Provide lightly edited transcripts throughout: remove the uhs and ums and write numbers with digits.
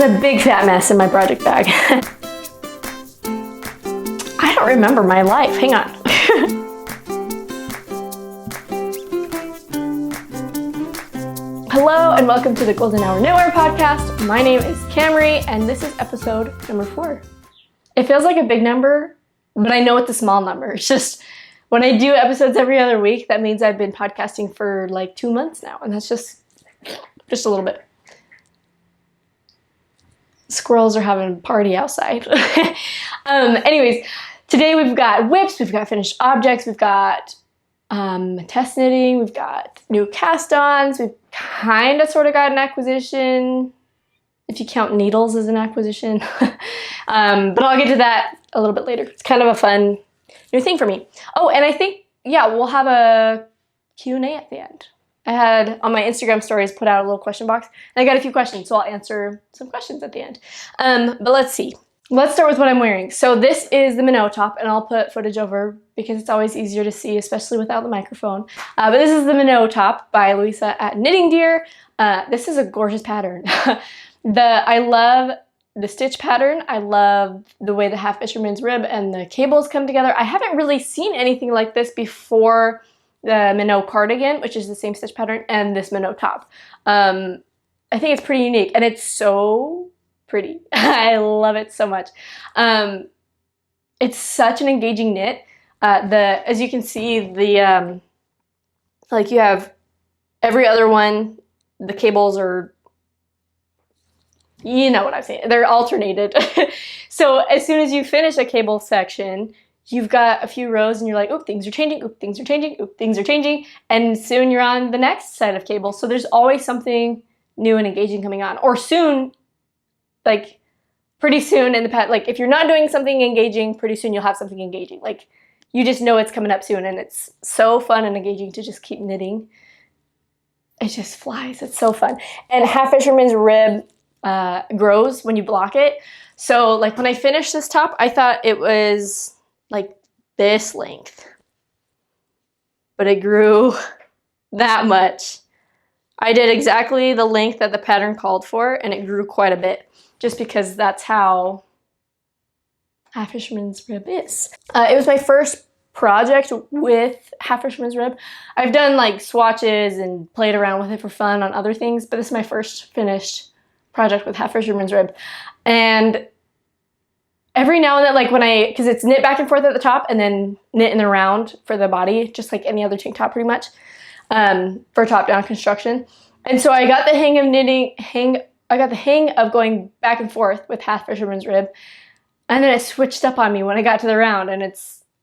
a big fat mess in my project bag. I don't remember my life. Hang on. Hello and welcome to the Golden Hour Knitwear podcast. My name is Camry and this is episode number 4. It feels like a big number, but I know it's a small number. It's just when I do episodes every other week, that means I've been podcasting for like 2 months now, and that's just a little bit. Squirrels are having a party outside. Anyways, today we've got whips, we've got finished objects, we've got test knitting, we've got new cast-ons, we've kind of sort of got an acquisition, if you count needles as an acquisition. But I'll get to that a little bit later. It's kind of a fun new thing for me. Oh, and I think, yeah, we'll have a Q&A at the end. I had on my Instagram stories put out a little question box, and I got a few questions, so I'll answer some questions at the end. But let's see. Let's start with what I'm wearing. So this is the Minou top, and I'll put footage over because it's always easier to see, especially without the microphone. But this is the Minou top by Louisa at Knitting.Deer. This is a gorgeous pattern. I love the stitch pattern. I love the way the half fisherman's rib and the cables come together. I haven't really seen anything like this before the Minou cardigan, which is the same stitch pattern, and this Minou top. I think it's pretty unique, and it's so pretty. I love it so much. It's such an engaging knit. As you can see, like you have every other one, the cables are, you know what I'm saying, they're alternated. So as soon as you finish a cable section, you've got a few rows and you're like, oop, things are changing, oop, things are changing, oop, things are changing, and soon you're on the next set of cables. So there's always something new and engaging coming on. Or soon, like pretty soon in the past, like if you're not doing something engaging, pretty soon you'll have something engaging. Like you just know it's coming up soon, and it's so fun and engaging to just keep knitting. It just flies, it's so fun. And half fisherman's rib grows when you block it. So like when I finished this top, I thought it was like this length, but it grew that much. I did exactly the length that the pattern called for, and it grew quite a bit, just because that's how half fisherman's rib is. It was my first project with half fisherman's rib. I've done like swatches and played around with it for fun on other things, but this is my first finished project with half fisherman's rib. And every now and then, like because it's knit back and forth at the top and then knit in the round for the body, just like any other tank top pretty much, for top-down construction. And so I got the hang of I got the hang of going back and forth with half fisherman's rib, and then it switched up on me when I got to the round, and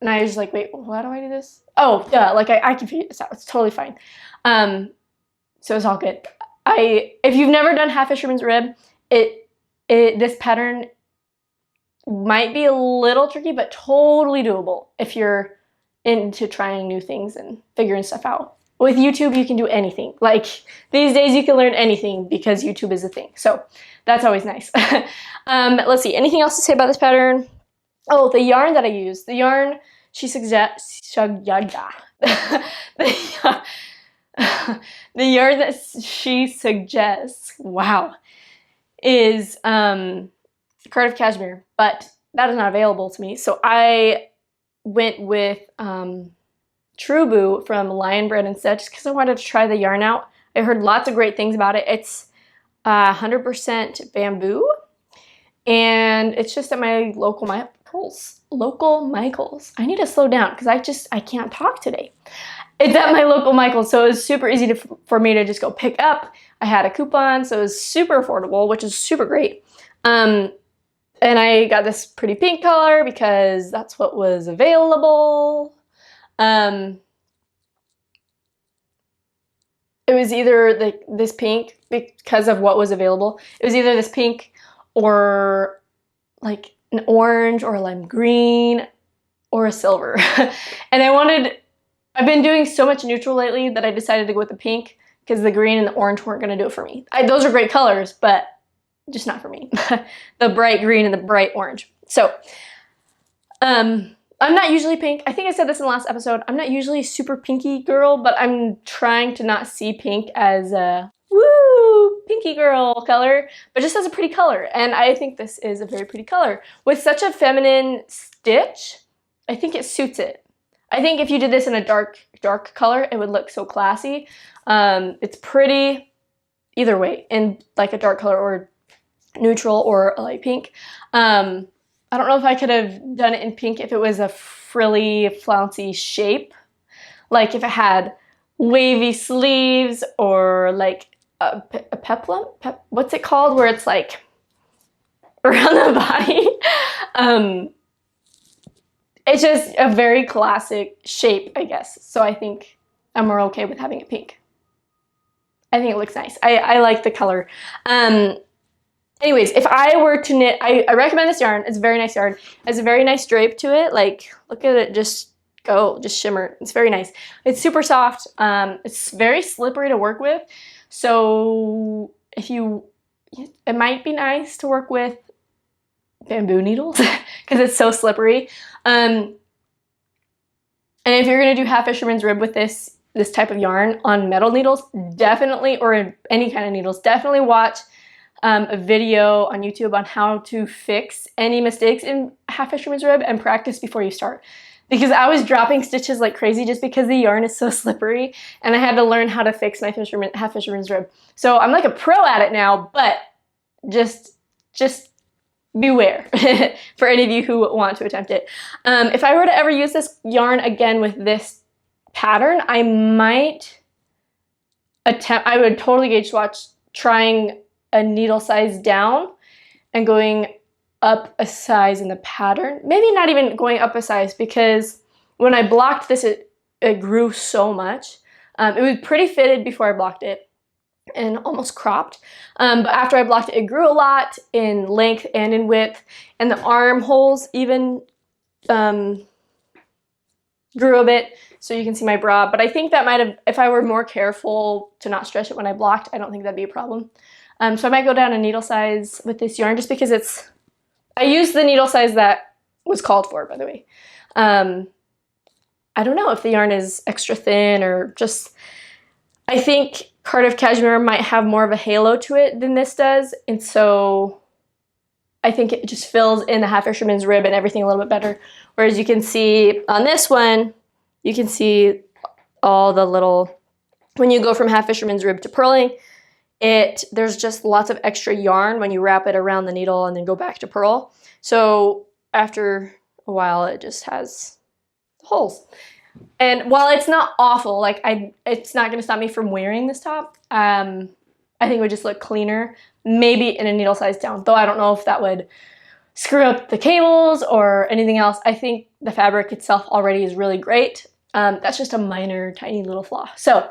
I was like, wait, why do I do this? Oh, yeah, like I can figure this out. It's totally fine. So it's all good. If you've never done half fisherman's rib, this pattern might be a little tricky, but totally doable if you're into trying new things and figuring stuff out. With YouTube, you can do anything. Like these days, you can learn anything because YouTube is a thing. So that's always nice. Let's see, anything else to say about this pattern? Oh, the yarn that I used. The yarn she suggests, the yarn that she suggests, wow, is Cardiff Cashmere, but that is not available to me. So I went with True Boo from Lion Bread instead, just because I wanted to try the yarn out. I heard lots of great things about it. It's 100% bamboo, and it's just at my local Michael's. I need to slow down because I can't talk today. It's at my local Michael's, so it was super easy for me to just go pick up. I had a coupon, so it was super affordable, which is super great. And I got this pretty pink color because that's what was available. It was either this pink because of what was available. It was either this pink or like an orange or a lime green or a silver. And I've been doing so much neutral lately that I decided to go with the pink because the green and the orange weren't going to do it for me. Those are great colors, but just not for me. The bright green and the bright orange. So, I'm not usually pink. I think I said this in the last episode. I'm not usually a super pinky girl, but I'm trying to not see pink as a woo pinky girl color, but just as a pretty color. And I think this is a very pretty color. With such a feminine stitch, I think it suits it. I think if you did this in a dark color, it would look so classy. It's pretty either way, in like a dark color or neutral or a light pink. I don't know if I could have done it in pink if it was a frilly, flouncy shape. Like if it had wavy sleeves or like a peplum? What's it called? Where it's like around the body. It's just a very classic shape, I guess. So I think I'm more okay with having it pink. I think it looks nice. I like the color. Anyways, if I were to knit, I recommend this yarn. It's a very nice yarn. It has a very nice drape to it. Like, look at it just go, just shimmer. It's very nice. It's super soft. It's very slippery to work with. So it might be nice to work with bamboo needles because it's so slippery. And if you're going to do half fisherman's rib with this type of yarn on metal needles, definitely, or any kind of needles, definitely watch a video on YouTube on how to fix any mistakes in half fisherman's rib and practice before you start. Because I was dropping stitches like crazy just because the yarn is so slippery, and I had to learn how to fix my half fisherman's rib. So I'm like a pro at it now, but just beware for any of you who want to attempt it. If I were to ever use this yarn again with this pattern, I might attempt, I would totally gauge swatch trying a needle size down and going up a size in the pattern. Maybe not even going up a size, because when I blocked this, it grew so much. It was pretty fitted before I blocked it and almost cropped. But after I blocked it, it grew a lot in length and in width, and the armholes even grew a bit, so you can see my bra. But I think that might have, if I were more careful to not stretch it when I blocked, I don't think that'd be a problem. So I might go down a needle size with this yarn just because I used the needle size that was called for, by the way. I don't know if the yarn is extra thin or just, I think Cardiff Cashmere might have more of a halo to it than this does. And so I think it just fills in the half fisherman's rib and everything a little bit better. Whereas you can see on this one, you can see all the little, when you go from half fisherman's rib to purling, there's just lots of extra yarn when you wrap it around the needle and then go back to purl. So after a while, it just has holes. And while it's not awful, like it's not going to stop me from wearing this top, I think it would just look cleaner, maybe in a needle size down, though I don't know if that would screw up the cables or anything else. I think the fabric itself already is really great. That's just a minor, tiny little flaw. So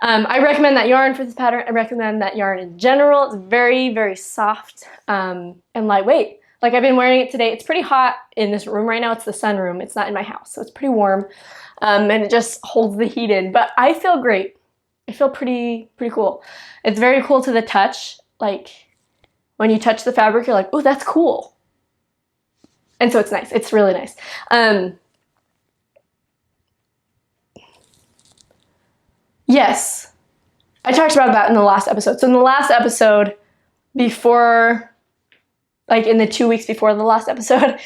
I recommend that yarn for this pattern. I recommend that yarn in general. It's very, very soft and lightweight. Like, I've been wearing it today. It's pretty hot in this room right now. It's the sunroom. It's not in my house, so it's pretty warm. And it just holds the heat in. But I feel great. I feel pretty cool. It's very cool to the touch. Like, when you touch the fabric, you're like, oh, that's cool. And so it's nice. It's really nice. Yes, I talked about that in the last episode. So in the last episode, before, like in the 2 weeks before the last episode,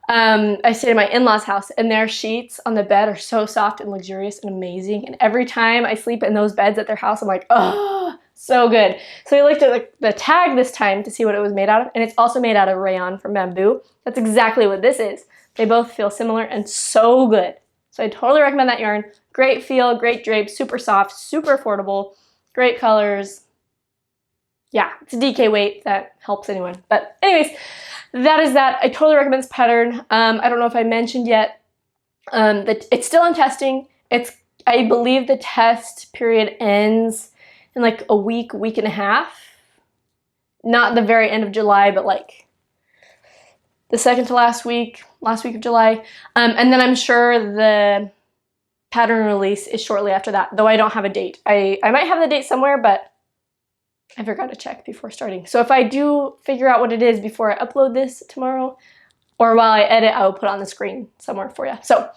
I stayed at my in-laws' house, and their sheets on the bed are so soft and luxurious and amazing. And every time I sleep in those beds at their house, I'm like, oh, so good. So I looked at the tag this time to see what it was made out of, and it's also made out of rayon from bamboo. That's exactly what this is. They both feel similar and so good. So I totally recommend that yarn. Great feel, great drape, super soft, super affordable, great colors. Yeah, it's a DK weight, that helps anyone. But anyways, that is that. I totally recommend this pattern. I don't know if I mentioned yet that it's still in testing. I believe the test period ends in like a week and a half. Not the very end of July, but like the second to last week of July. And then I'm sure the pattern release is shortly after that, though I don't have a date. I might have the date somewhere, but I forgot to check before starting. So if I do figure out what it is before I upload this tomorrow, or while I edit, I will put on the screen somewhere for you. So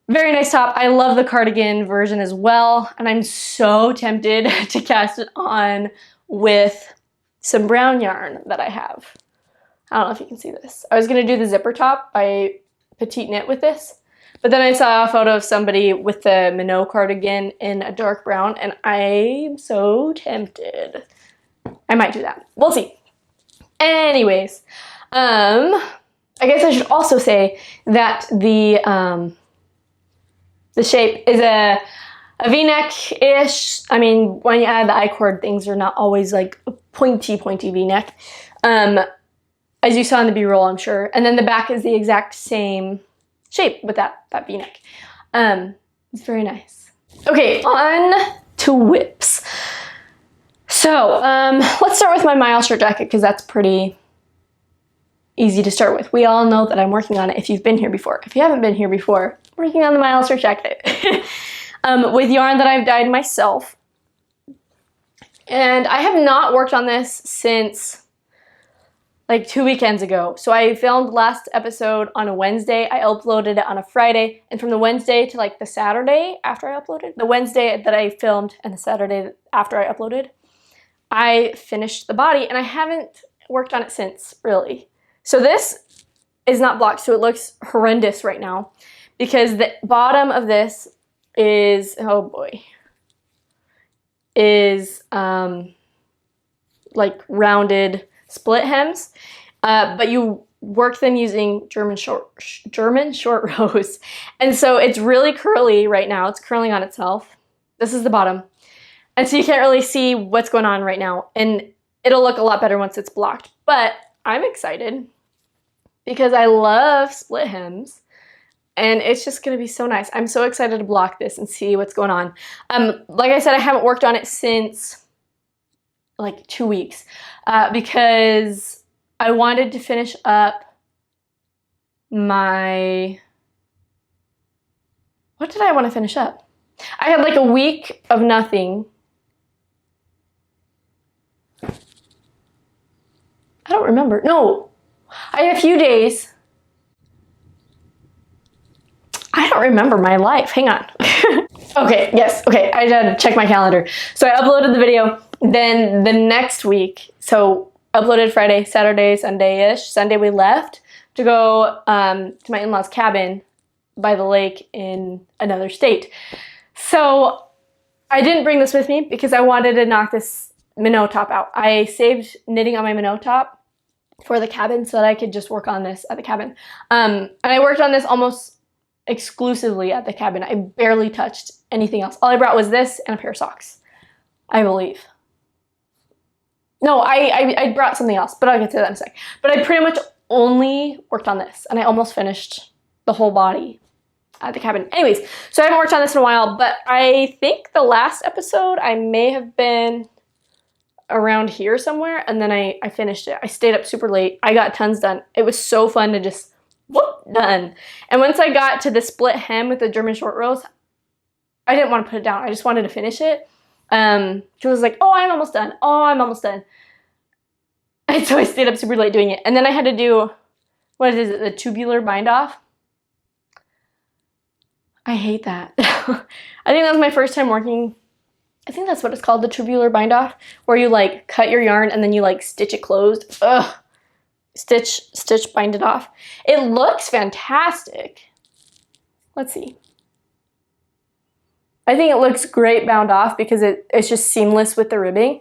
very nice top. I love the cardigan version as well, and I'm so tempted to cast it on with some brown yarn that I have. I don't know if you can see this. I was gonna do the zipper top by Petite Knit with this, but then I saw a photo of somebody with the Minou cardigan in a dark brown, and I'm so tempted. I might do that. We'll see. Anyways, I guess I should also say that the shape is a V-neck-ish. I mean, when you add the I-cord, things are not always like a pointy V-neck. As you saw in the B-roll, I'm sure. And then the back is the exact same shape with that V-neck. It's very nice. Okay, on to whips. So, let's start with my Miles shirt jacket because that's pretty easy to start with. We all know that I'm working on it if you've been here before. If you haven't been here before, I'm working on the Miles shirt jacket with yarn that I've dyed myself. And I have not worked on this since like 2 weekends ago. So I filmed last episode on a Wednesday. I uploaded it on a Friday. And from the Wednesday to like the Saturday after I uploaded, the Wednesday that I filmed and the Saturday after I uploaded, I finished the body and I haven't worked on it since, really. So this is not blocked, so it looks horrendous right now because the bottom of this is, oh boy, is like rounded split hems, but you work them using German short rows. And so it's really curly right now. It's curling on itself. This is the bottom. And so you can't really see what's going on right now. And it'll look a lot better once it's blocked. But I'm excited because I love split hems. And it's just going to be so nice. I'm so excited to block this and see what's going on. Like I said, I haven't worked on it since like 2 weeks because I wanted to finish up my... What did I want to finish up? I had like a week of nothing. I don't remember. No, I had a few days. I don't remember my life. Hang on. Okay, yes, okay, I had to check my calendar. So I uploaded the video, then the next week, so uploaded Friday, Saturday, Sunday-ish. Sunday we left to go to my in-laws' cabin by the lake in another state. So I didn't bring this with me because I wanted to knock this Minou top out. I saved knitting on my Minou top for the cabin so that I could just work on this at the cabin. And I worked on this almost exclusively at the cabin. I barely touched anything else. All I brought was this and a pair of socks, I believe. No, I brought something else, but I'll get to that in a sec. But I pretty much only worked on this, and I almost finished the whole body at the cabin. Anyways, so I haven't worked on this in a while, but I think the last episode I may have been around here somewhere, and then I finished it. I stayed up super late. I got tons done. It was so fun to just whoop, done. And once I got to the split hem with the German short rows, I didn't want to put it down. I just wanted to finish it. She was like, oh, I'm almost done. Oh, I'm almost done. And so I stayed up super late doing it. And then I had to do, what is it, the tubular bind off? I hate that. I think that was my first time working. I think that's what it's called, the tubular bind off, where you like cut your yarn and then you like stitch it closed. Ugh. Stitch, bind it off. It looks fantastic. Let's see. I think it looks great bound off because it's just seamless with the ribbing.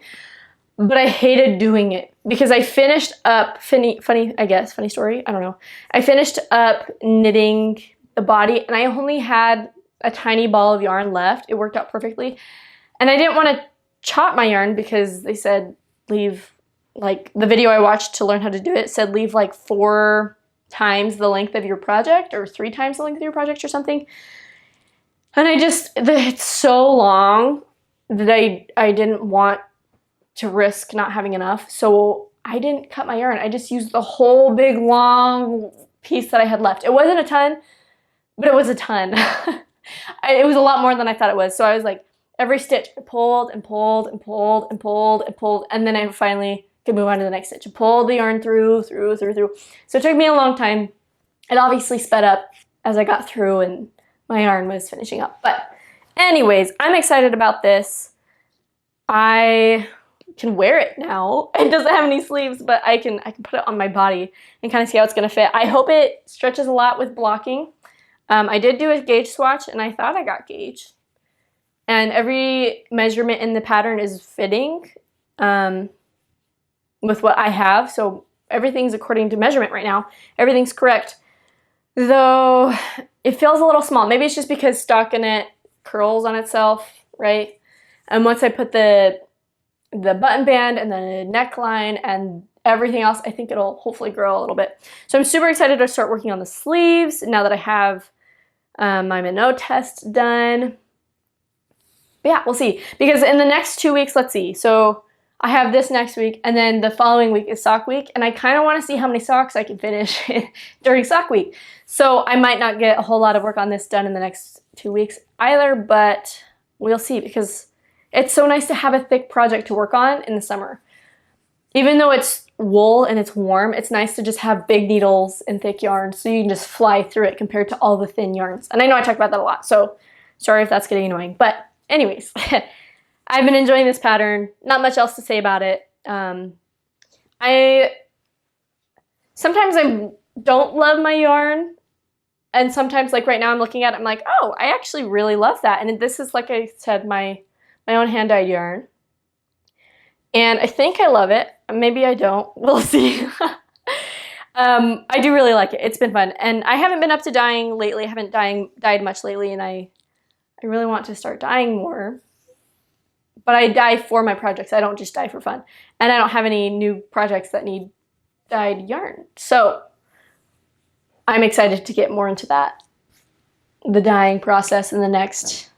But I hated doing it because I finished up, funny story, I don't know. I finished up knitting the body and I only had a tiny ball of yarn left. It worked out perfectly. And I didn't want to chop my yarn because they said leave, like the video I watched to learn how to do it said leave like 4 times the length of your project or 3 times the length of your project or something. And it's so long that I didn't want to risk not having enough. So I didn't cut my yarn. I just used the whole big long piece that I had left. It wasn't a ton, but it was a ton. It was a lot more than I thought it was. So I was like, every stitch I pulled and pulled and pulled and pulled and pulled. And then I finally could move on to the next stitch. I pulled the yarn through. So it took me a long time. It obviously sped up as I got through and my yarn was finishing up. But anyways, I'm excited about this. I can wear it now. It doesn't have any sleeves, but I can put it on my body and kind of see how it's gonna fit. I hope it stretches a lot with blocking. I did do a gauge swatch and I thought I got gauge. And every measurement in the pattern is fitting with what I have. So everything's according to measurement right now. Everything's correct. Though it feels a little small. Maybe it's just because stockinette curls on itself, right? And once I put the button band and the neckline and everything else, I think it'll hopefully grow a little bit. So I'm super excited to start working on the sleeves now that I have my Minou test done. But yeah, we'll see. Because in the next 2 weeks, let's see. So I have this next week, and then the following week is sock week, and I kind of want to see how many socks I can finish during sock week. So I might not get a whole lot of work on this done in the next 2 weeks either, but we'll see, because it's so nice to have a thick project to work on in the summer. Even though it's wool and it's warm, it's nice to just have big needles and thick yarn so you can just fly through it compared to all the thin yarns. And I know I talk about that a lot, so sorry if that's getting annoying. But anyways, I've been enjoying this pattern. Not much else to say about it. Sometimes I don't love my yarn, and sometimes, like right now, I'm looking at it, I'm like, oh, I actually really love that. And this is, like I said, my own hand-dyed yarn. And I think I love it. Maybe I don't. We'll see. I do really like it. It's been fun. And I haven't been up to dyeing lately. I haven't dyed much lately, and I really want to start dyeing more. But I dye for my projects. I don't just dye for fun. And I don't have any new projects that need dyed yarn. So I'm excited to get more into that, the dyeing process, in the next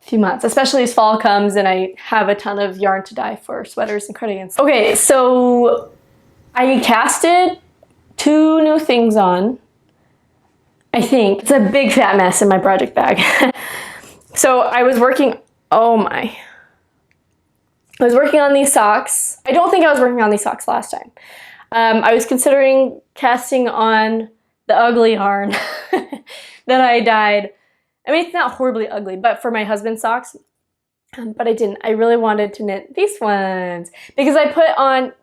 few months, especially as fall comes and I have a ton of yarn to dye for sweaters and cardigans. Okay, so I casted 2 new things on. I think it's a big fat mess in my project bag. So I was working, oh my. I was working on these socks. I don't think I was working on these socks last time. I was considering casting on the ugly yarn that I dyed. I mean, it's not horribly ugly, but for my husband's socks, but I didn't. I really wanted to knit these ones because I put on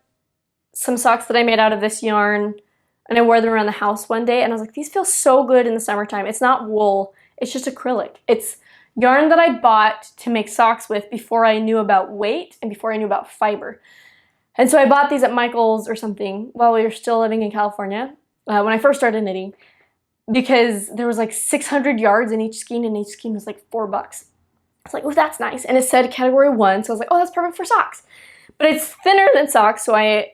some socks that I made out of this yarn and I wore them around the house one day and I was like, these feel so good in the summertime. It's not wool, it's just acrylic. It's yarn that I bought to make socks with before I knew about weight and before I knew about fiber. And so I bought these at Michael's or something while we were still living in California when I first started knitting, because there was like 600 yards in each skein and each skein was like $4. I was like, oh, that's nice. And it said category 1, so I was like, oh, that's perfect for socks. But it's thinner than socks, so I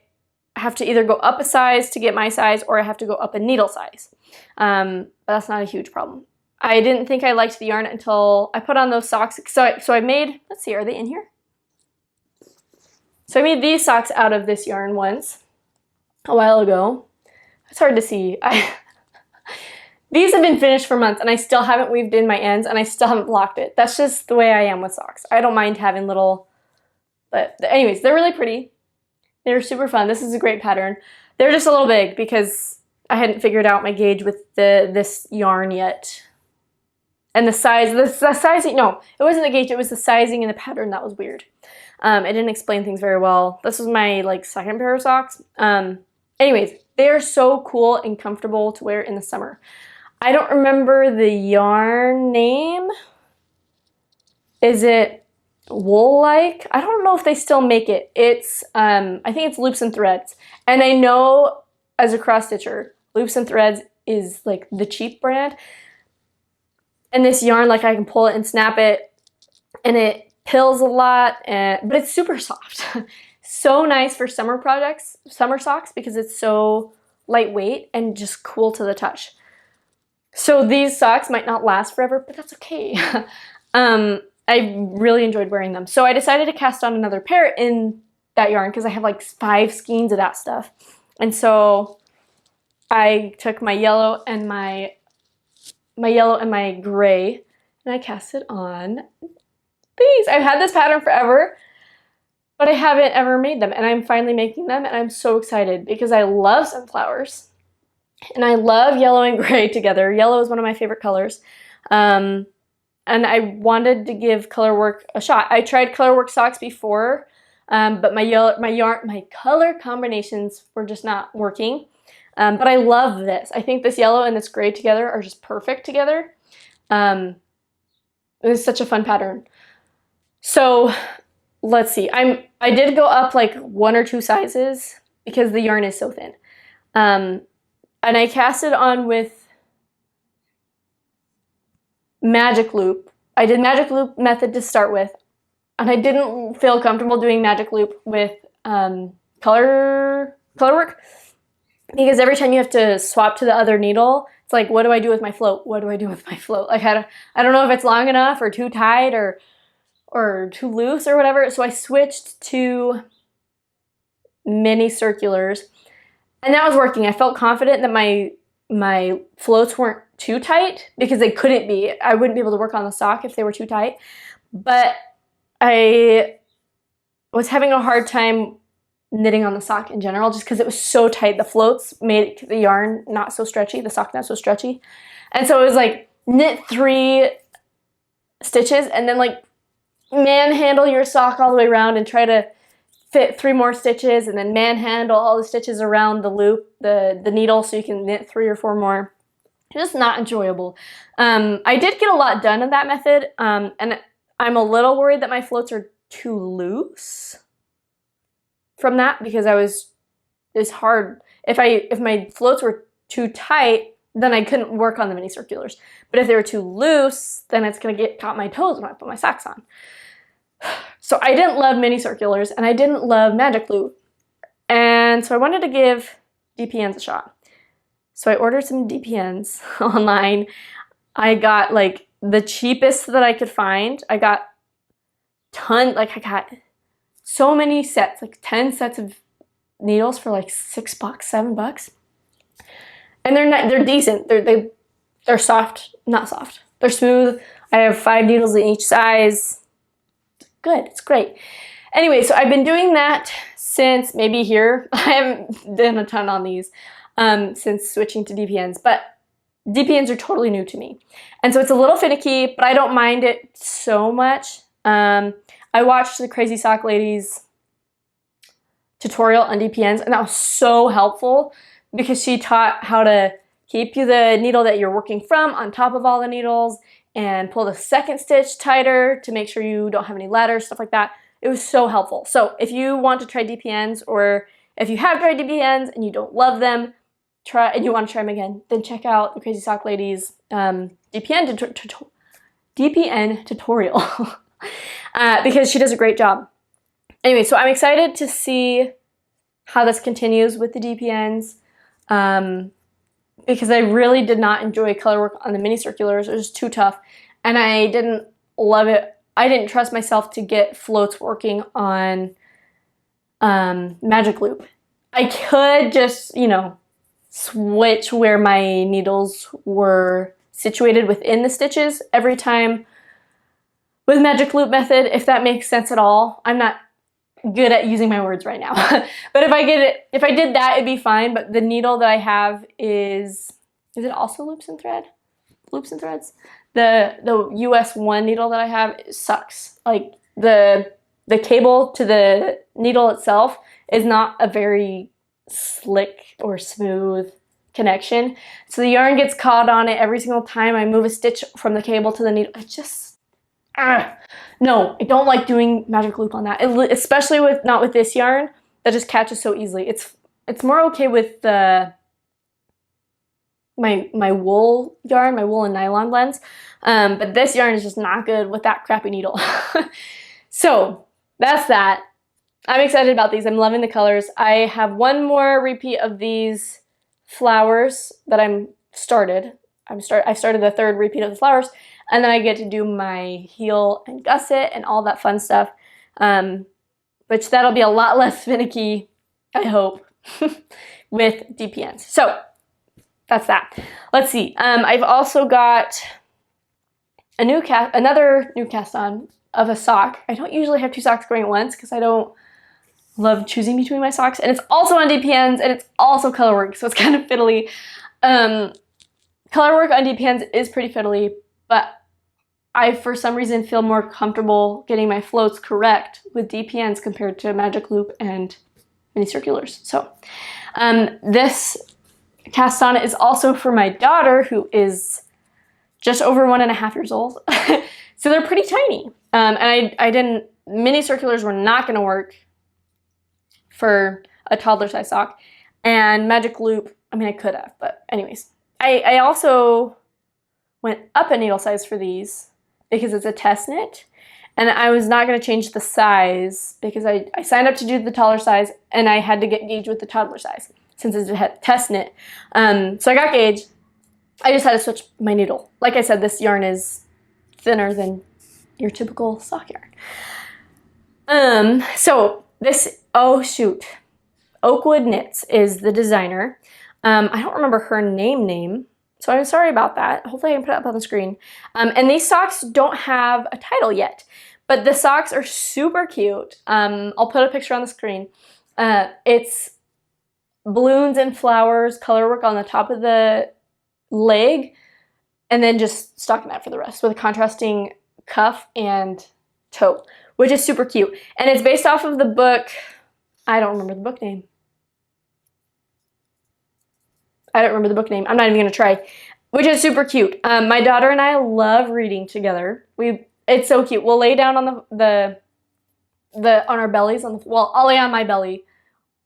have to either go up a size to get my size or I have to go up a needle size. But that's not a huge problem. I didn't think I liked the yarn until I put on those socks. So I made, let's see, are they in here? So I made these socks out of this yarn once, a while ago. It's hard to see. These have been finished for months and I still haven't weaved in my ends and I still haven't blocked it. That's just the way I am with socks. I don't mind having little, but anyways, they're really pretty. They're super fun. This is a great pattern. They're just a little big because I hadn't figured out my gauge with this yarn yet. And the size, the sizing, no, it wasn't the gauge, it was the sizing and the pattern that was weird. It didn't explain things very well. This was my second pair of socks. Anyways, they are so cool and comfortable to wear in the summer. I don't remember the yarn name. Is it Wool-like? I don't know if they still make it. It's, I think it's Loops and Threads. And I know as a cross stitcher, Loops and Threads is like the cheap brand. And this yarn, like I can pull it and snap it and it pills a lot, but it's super soft. So nice for summer projects, summer socks, because it's so lightweight and just cool to the touch. So these socks might not last forever, but that's okay. I really enjoyed wearing them. So I decided to cast on another pair in that yarn because I have like 5 skeins of that stuff. And so I took my yellow and my gray and I cast it on these. I've had this pattern forever, but I haven't ever made them, and I'm finally making them, and I'm so excited because I love sunflowers and I love yellow and gray together. Yellow is one of my favorite colors. and I wanted to give colorwork a shot. I tried colorwork socks before, but my color combinations were just not working. But I love this. I think this yellow and this gray together are just perfect together. It's such a fun pattern. So let's see. I did go up like 1 or 2 sizes because the yarn is so thin. And I cast it on with Magic Loop. I did Magic Loop method to start with, and I didn't feel comfortable doing Magic Loop with colorwork, because every time you have to swap to the other needle, it's like, what do I do with my float? What do I do with my float? Like, I don't know if it's long enough or too tight or too loose or whatever. So I switched to mini circulars, and that was working. I felt confident that my floats weren't too tight, because they couldn't be. I wouldn't be able to work on the sock if they were too tight. But I was having a hard time knitting on the sock in general, just because it was so tight. The floats made the yarn not so stretchy, the sock not so stretchy. And so it was like, knit 3 stitches and then like manhandle your sock all the way around and try to fit 3 more stitches, and then manhandle all the stitches around the loop, the needle, so you can knit 3 or 4 more. Just not enjoyable. I did get a lot done in that method, and I'm a little worried that my floats are too loose from that, because it's hard. If my floats were too tight, then I couldn't work on the mini circulars. But if they were too loose, then it's gonna get caught my toes when I put my socks on. So I didn't love mini circulars, and I didn't love Magic Loop. And so I wanted to give DPNs a shot. So I ordered some DPNs online. I got like the cheapest that I could find. I got I got so many sets, like 10 sets of needles for like $6, $7. And they're decent. They're soft, not soft. They're smooth. I have 5 needles in each size. Good, it's great. Anyway, so I've been doing that since maybe here. I haven't done a ton on these since switching to DPNs, but DPNs are totally new to me. And so it's a little finicky, but I don't mind it so much. I watched the Crazy Sock Lady's tutorial on DPNs, and that was so helpful, because she taught how to keep the needle that you're working from on top of all the needles, and pull the second stitch tighter to make sure you don't have any ladders, stuff like that. It was so helpful. So if you want to try DPNs, or if you have tried DPNs and you don't love them, and you want to try them again, then check out the Crazy Sock Lady's DPN tutorial because she does a great job. Anyway, so I'm excited to see how this continues with the DPNs, because I really did not enjoy color work on the mini circulars. It was too tough, and I didn't love it. I didn't trust myself to get floats working on Magic Loop. I could just, switch where my needles were situated within the stitches every time with Magic Loop method, if that makes sense at all. I'm not good at using my words right now. But if I did that, it'd be fine. But the needle that I have is it also loops and thread? Loops and threads? The US 1 needle that I have sucks. Like the cable to the needle itself is not a very slick or smooth connection. So the yarn gets caught on it every single time I move a stitch from the cable to the needle. It just, no, I don't like doing Magic Loop on that, especially not with this yarn that just catches so easily. It's more okay with my wool yarn, my wool and nylon blends, but this yarn is just not good with that crappy needle. So that's that. I'm excited about these. I'm loving the colors. I have one more repeat of these flowers that I started the 3rd repeat of the flowers, and then I get to do my heel and gusset and all that fun stuff, which that'll be a lot less finicky, I hope, with DPNs. So that's that. Let's see. I've also got another new cast on of a sock. I don't usually have 2 socks going at once because I don't love choosing between my socks, and it's also on DPNs, and it's also color work, so it's kind of fiddly. Color work on DPNs is pretty fiddly, but I, for some reason, feel more comfortable getting my floats correct with DPNs compared to Magic Loop and mini circulars. So this cast on is also for my daughter, who is just over 1.5 years old. So they're pretty tiny. And I didn't, mini circulars were not gonna work for a toddler size sock. And Magic Loop, I mean, I could have, but anyways. I also went up a needle size for these because it's a test knit. And I was not gonna change the size because I signed up to do the taller size and I had to get gauge with the toddler size since it's a test knit. So I got gauge. I just had to switch my needle. Like I said, this yarn is thinner than your typical sock yarn. So this, oh shoot, Oakwood Knits is the designer. I don't remember her name, so I'm sorry about that. Hopefully I can put it up on the screen. And these socks don't have a title yet, but the socks are super cute. I'll put a picture on the screen. It's balloons and flowers, color work on the top of the leg, and then just stockinette for the rest with a contrasting cuff and toe, which is super cute. And it's based off of the book, I don't remember the book name. I don't remember the book name. I'm not even gonna try, which is super cute. My daughter and I love reading together. It's so cute. We'll lay down on on our bellies well, I'll lay on my belly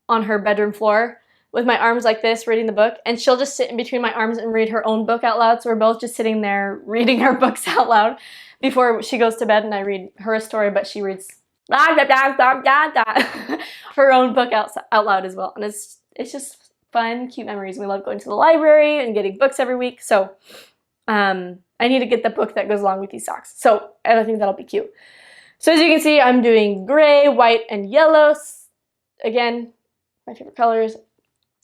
on her bedroom floor with my arms like this, reading the book, and she'll just sit in between my arms and read her own book out loud. So we're both just sitting there reading our books out loud before she goes to bed, and I read her a story, but she reads her own book out loud as well. And it's just fun, cute memories. We love going to the library and getting books every week. So I need to get the book that goes along with these socks. So I think that'll be cute. So as you can see, I'm doing gray, white, and yellow. Again, my favorite colors.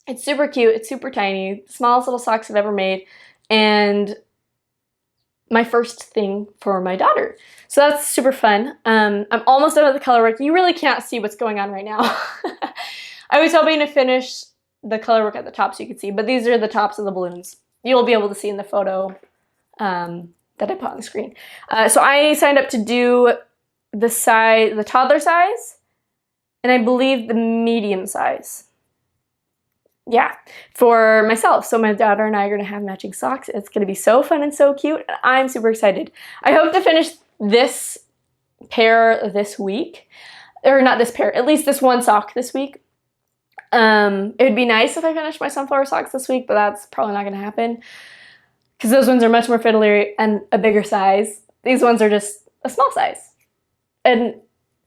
It's super cute. It's super tiny. Smallest little socks I've ever made. And my first thing for my daughter. So that's super fun. I'm almost done with the color work. You really can't see what's going on right now. I was hoping to finish the color work at the top so you can see, but these are the tops of the balloons. You'll be able to see in the photo that I put on the screen. So I signed up to do the toddler size, and I believe the medium size. Yeah, for myself. So my daughter and I are going to have matching socks. It's going to be so fun and so cute. And I'm super excited. I hope to finish this pair this week. Or not this pair, at least this one sock this week. It would be nice if I finished my sunflower socks this week, but that's probably not going to happen. Because those ones are much more fiddly and a bigger size. These ones are just a small size. And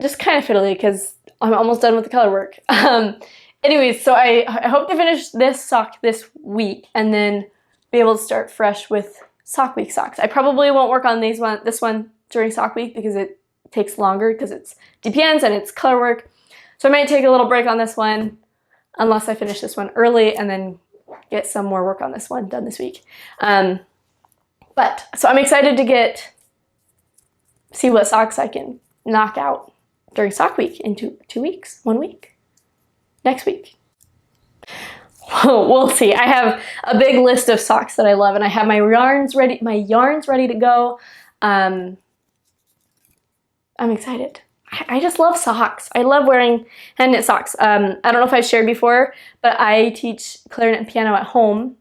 just kind of fiddly because I'm almost done with the color work. Anyways, so I hope to finish this sock this week and then be able to start fresh with sock week socks. I probably won't work on this one during sock week because it takes longer because it's DPNs and it's color work. So I might take a little break on this one unless I finish this one early and then get some more work on this one done this week. So I'm excited to see what socks I can knock out during sock week in 2 weeks, 1 week. Next week. We'll see. I have a big list of socks that I love, and I have my yarns ready to go. I'm excited. I just love socks. I love wearing hand knit socks. I don't know if I've shared before, but I teach clarinet and piano at home,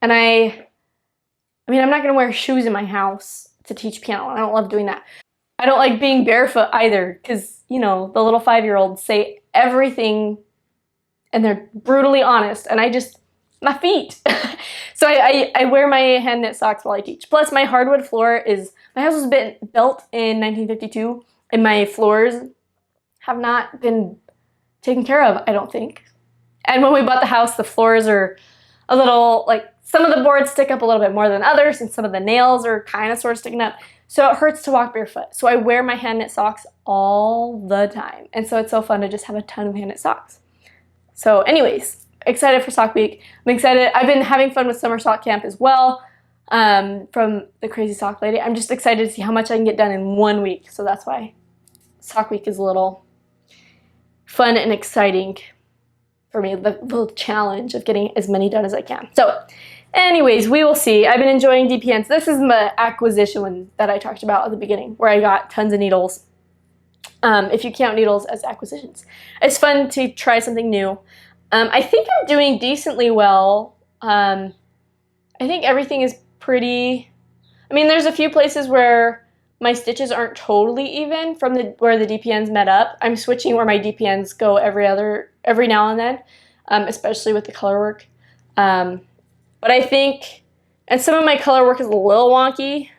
and I mean, I'm not gonna wear shoes in my house to teach piano. I don't love doing that. I don't like being barefoot either, because you know the little 5-year-olds say everything. And they're brutally honest, and my feet. So I wear my hand knit socks while I teach. Plus my hardwood floor my house was built in 1952, and my floors have not been taken care of, I don't think. And when we bought the house, the floors are a little, some of the boards stick up a little bit more than others, and some of the nails are kind of sort of sticking up. So it hurts to walk barefoot. So I wear my hand knit socks all the time. And so it's so fun to just have a ton of hand knit socks. So anyways, excited for sock week. I'm excited. I've been having fun with summer sock camp as well from the Crazy Sock Lady. I'm just excited to see how much I can get done in 1 week. So that's why sock week is a little fun and exciting for me, the challenge of getting as many done as I can. So anyways, we will see. I've been enjoying DPNs. This is my acquisition one that I talked about at the beginning, where I got tons of needles. If you count needles as acquisitions. It's fun to try something new. I think I'm doing decently well. I think everything is pretty... I mean, there's a few places where my stitches aren't totally even from where the DPNs met up. I'm switching where my DPNs go every now and then, especially with the color work. But I think, and some of my color work is a little wonky,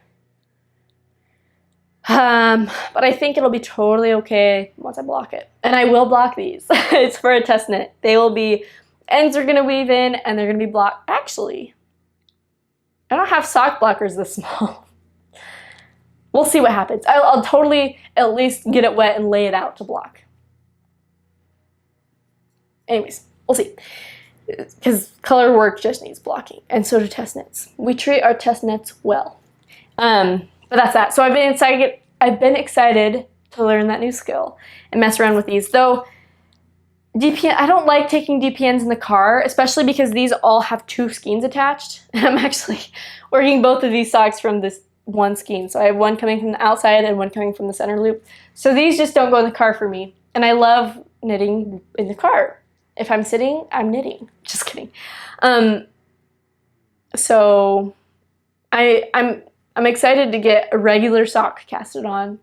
but I think it'll be totally okay once I block it. And I will block these. It's for a test knit. They will be, ends are gonna weave in and they're gonna be blocked. Actually, I don't have sock blockers this small. We'll see what happens. I'll totally at least get it wet and lay it out to block. Anyways, we'll see. Because color work just needs blocking, and so do test knits. We treat our test knits well. But that's that. So I've been excited to learn that new skill and mess around with these. Though DPN, I don't like taking DPNs in the car, especially because these all have 2 skeins attached. And I'm actually working both of these socks from this one skein. So I have one coming from the outside and one coming from the center loop. So these just don't go in the car for me. And I love knitting in the car. If I'm sitting, I'm knitting. Just kidding. So I'm excited to get a regular sock casted on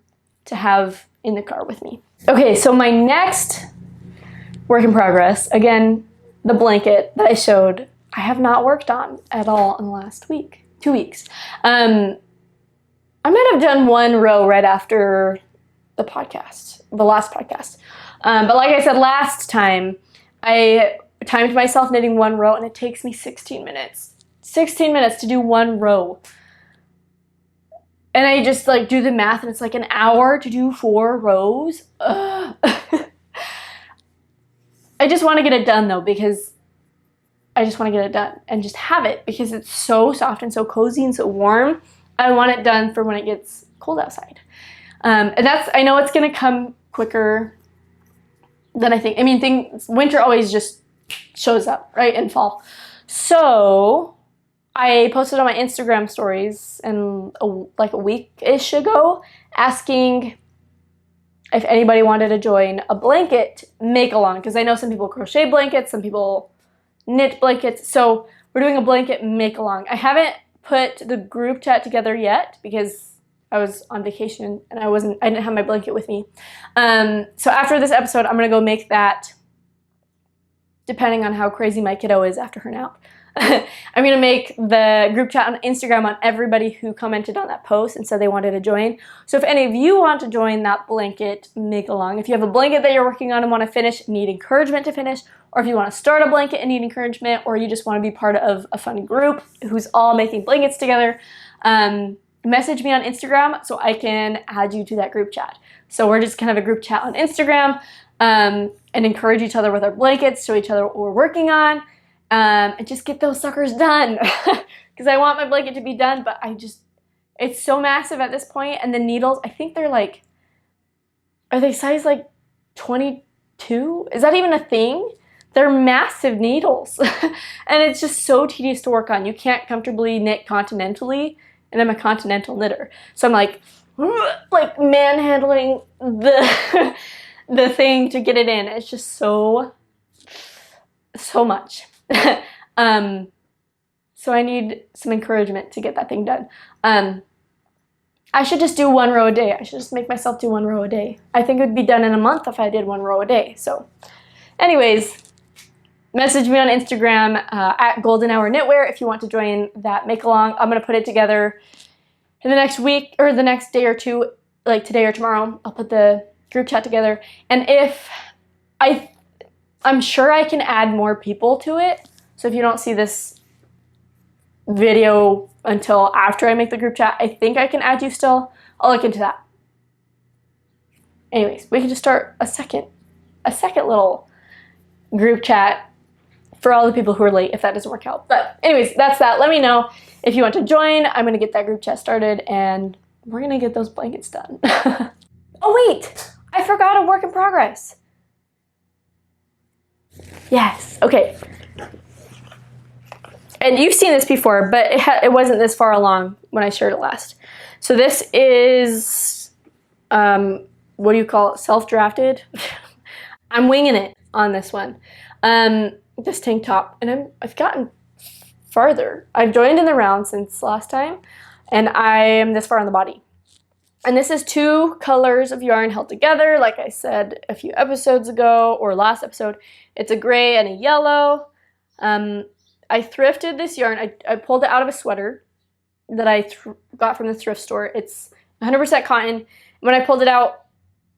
to have in the car with me. Okay, so my next work in progress, again, the blanket that I showed, I have not worked on at all in the last week, 2 weeks. I might have done 1 row right after the last podcast. But like I said last time, I timed myself knitting 1 row and it takes me 16 minutes. 16 minutes to do 1 row. And I just like do the math and it's like an hour to do 4 rows. Ugh. I just want to get it done though, because I just want to get it done and just have it because it's so soft and so cozy and so warm. I want it done for when it gets cold outside. And I know it's going to come quicker than I think. I mean, winter always just shows up, right, in fall. So I posted on my Instagram stories like a week-ish ago asking if anybody wanted to join a blanket make-along, because I know some people crochet blankets, some people knit blankets. So we're doing a blanket make-along. I haven't put the group chat together yet because I was on vacation and I didn't have my blanket with me. So after this episode, I'm gonna go make that, depending on how crazy my kiddo is after her nap. I'm gonna make the group chat on Instagram on everybody who commented on that post and said they wanted to join. So if any of you want to join that blanket make along, if you have a blanket that you're working on and want to finish, need encouragement to finish, or if you want to start a blanket and need encouragement, or you just want to be part of a fun group who's all making blankets together, message me on Instagram so I can add you to that group chat. So we're just kind of a group chat on Instagram and encourage each other with our blankets, show each other what we're working on, and just get those suckers done. Because I want my blanket to be done, but it's so massive at this point, and the needles, I think they're like, are they size like 22? Is that even a thing? They're massive needles. And it's just so tedious to work on. You can't comfortably knit continentally, and I'm a continental knitter. So I'm like manhandling the thing to get it in. It's just so much. So I need some encouragement to get that thing done. I should just do 1 row a day. I should just make myself do 1 row a day. I think it would be done in a month if I did 1 row a day. So anyways, message me on Instagram at Golden Hour Knitwear if you want to join that make along. I'm going to put it together in the next week or the next day or two, like today or tomorrow. I'll put the group chat together. And if I'm sure I can add more people to it. So if you don't see this video until after I make the group chat, I think I can add you still. I'll look into that. Anyways, we can just start a second little group chat for all the people who are late if that doesn't work out. But anyways, that's that. Let me know if you want to join. I'm going to get that group chat started and we're going to get those blankets done. Oh wait, I forgot a work in progress. Yes, okay. And you've seen this before, but it wasn't this far along when I shared it last. So this is, what do you call it, self-drafted? I'm winging it on this one. This tank top, and I've gotten farther. I've joined in the round since last time, and I am this far on the body. And this is 2 colors of yarn held together, like I said a few episodes ago, or last episode. It's a gray and a yellow. I thrifted this yarn. I pulled it out of a sweater that I got from the thrift store. It's 100% cotton. When I pulled it out,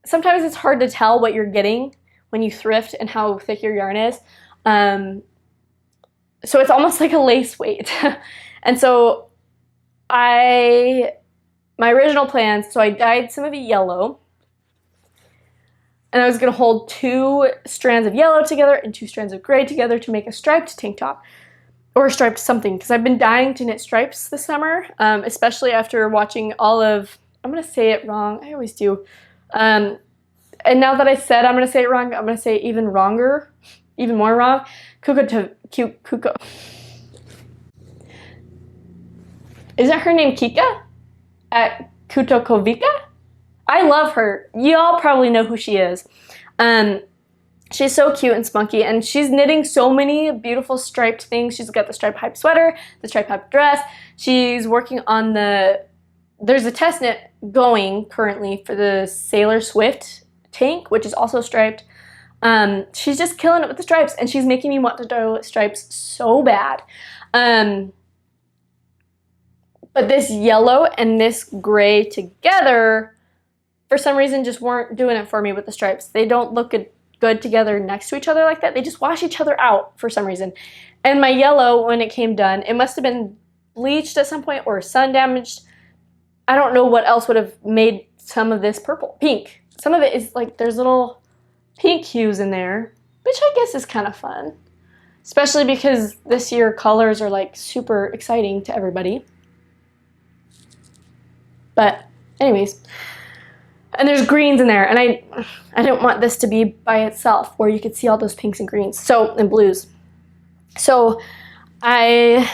sometimes it's hard to tell what you're getting when you thrift and how thick your yarn is. So it's almost like a lace weight. And so my original plans, so I dyed some of it yellow, and I was going to hold 2 strands of yellow together and 2 strands of gray together to make a striped tank top, or a striped something, because I've been dying to knit stripes this summer, especially after watching all of, I'm going to say it wrong, I always do, and now that I said I'm going to say it wrong, I'm going to say it even wronger, even more wrong, Kuko. Isn't her name Kika? At Kutokovica? I love her. Y'all probably know who she is. She's so cute and spunky, and she's knitting so many beautiful striped things. She's got the striped hype sweater, the striped hype dress. She's working on there's a test knit going currently for the Sailor Swift tank, which is also striped. She's just killing it with the stripes, and she's making me want to do stripes so bad. But this yellow and this gray together, for some reason, just weren't doing it for me with the stripes. They don't look good together next to each other like that. They just wash each other out for some reason. And my yellow, when it came done, it must have been bleached at some point or sun damaged. I don't know what else would have made some of this pink. Some of it is like there's little pink hues in there, which I guess is kind of fun. Especially because this year colors are like super exciting to everybody. But anyways, and there's greens in there, and I didn't want this to be by itself where you could see all those pinks and greens, and blues. So I,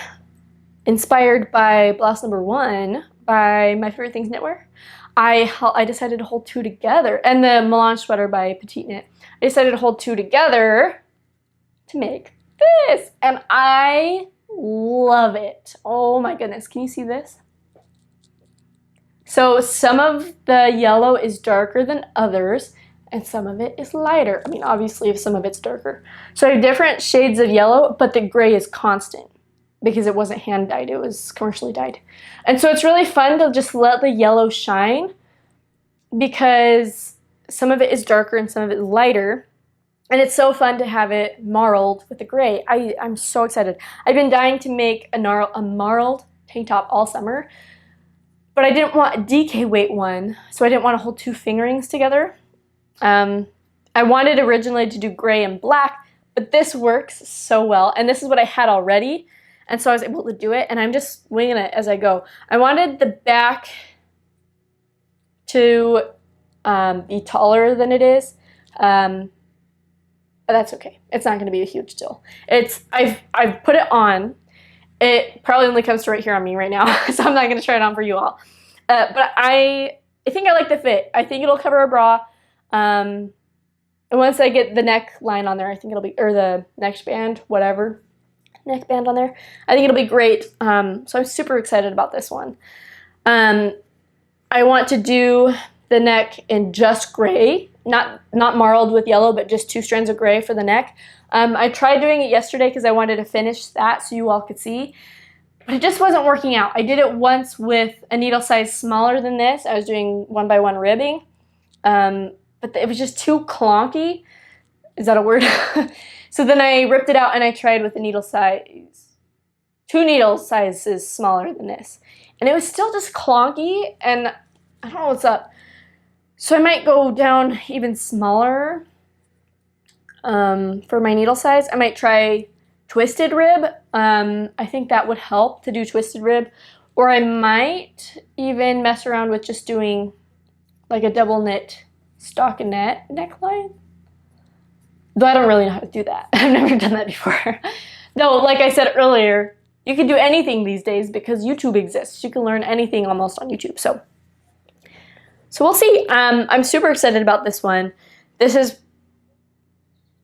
inspired by Blouse Number 1 by My Favorite Things Knitwear, I decided to hold 2 together, and the Melange sweater by Petite Knit. I decided to hold 2 together to make this, and I love it. Oh my goodness, can you see this? So some of the yellow is darker than others, and some of it is lighter. I mean, obviously, if some of it's darker. So I have different shades of yellow, but the gray is constant because it wasn't hand dyed, it was commercially dyed. And so it's really fun to just let the yellow shine because some of it is darker and some of it is lighter. And it's so fun to have it marled with the gray. I'm so excited. I've been dying to make a marled tank top all summer. But I didn't want a DK weight one, so I didn't want to hold 2 fingerings together. I wanted originally to do gray and black, but this works so well, and this is what I had already, and so I was able to do it, and I'm just winging it as I go. I wanted the back to be taller than it is, but that's okay. It's not going to be a huge deal. I've put it on. It probably only comes to right here on me right now, so I'm not going to try it on for you all. But I think I like the fit. I think it'll cover a bra. And once I get the neckline on there, I think it'll be, or the neckband, whatever, neckband on there, I think it'll be great. So I'm super excited about this one. I want to do the neck in just gray, not marled with yellow, but just 2 strands of gray for the neck. I tried doing it yesterday because I wanted to finish that so you all could see, but it just wasn't working out. I did it once with a needle size smaller than this. I was doing 1x1 ribbing, but it was just too clonky. Is that a word? So then I ripped it out and I tried with a needle size, 2 needle sizes smaller than this, and it was still just clonky, and I don't know what's up. So I might go down even smaller. For my needle size, I might try twisted rib. I think that would help to do twisted rib, or I might even mess around with just doing like a double knit stockinette neckline. Though I don't really know how to do that. I've never done that before. No, like I said earlier, you can do anything these days because YouTube exists. You can learn anything almost on YouTube. So we'll see. I'm super excited about this one.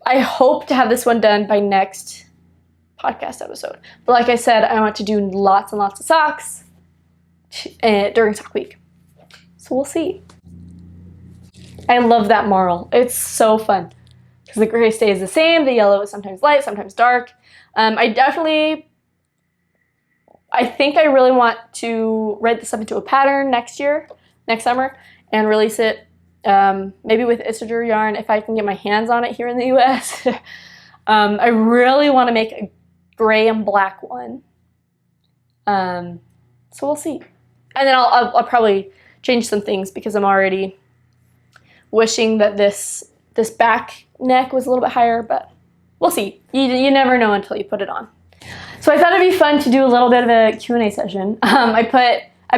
I hope to have this one done by next podcast episode. But like I said, I want to do lots and lots of socks during sock week. So we'll see. I love that marl. It's so fun because the gray stays the same. The yellow is sometimes light, sometimes dark. I think I really want to write this up into a pattern next summer, and release it maybe with Issachar yarn if I can get my hands on it here in the US. I really want to make a gray and black one. So we'll see. And then I'll probably change some things because I'm already wishing that this back neck was a little bit higher, but we'll see. You never know until you put it on. So I thought it'd be fun to do a little bit of a Q&A session. I've